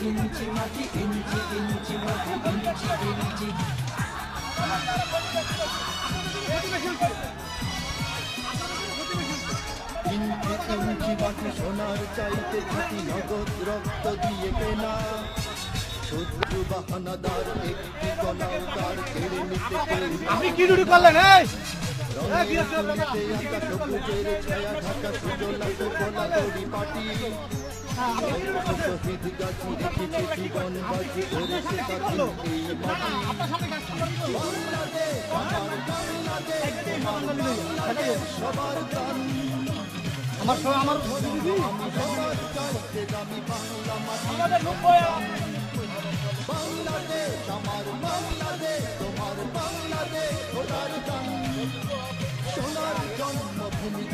ইঞ্চি মাটি ইঞ্চি ইঞ্চি মাটি ইঞ্চি ইঞ্চি ইঞ্চি ইঞ্চি মাটি সোনার চাইতে খাঁটি নগদ রক্ত দিয়ে কেনা শত্রু বাহানাদার একটি কলাও তার কেড়ে নিতে আপনি কি ডিউটি করলেন? এই সবুজের ছায়া ঢাকা সুজলাতে গোলা দড়ি পাটি শহীদ গাছি রেখেছে জীবন বাজি করেছে তাদের এই মাটি বাংলাদেশ আমার বাংলাদেশ বাংলাদেশ সবার গান আমার আমি সবার চাইতে দামি বাংলা মাটি বাংলাদেশ আমার বাংলাদেশ তোমার বাংলাদেশ সোনার গান সোনার জন্মভূমি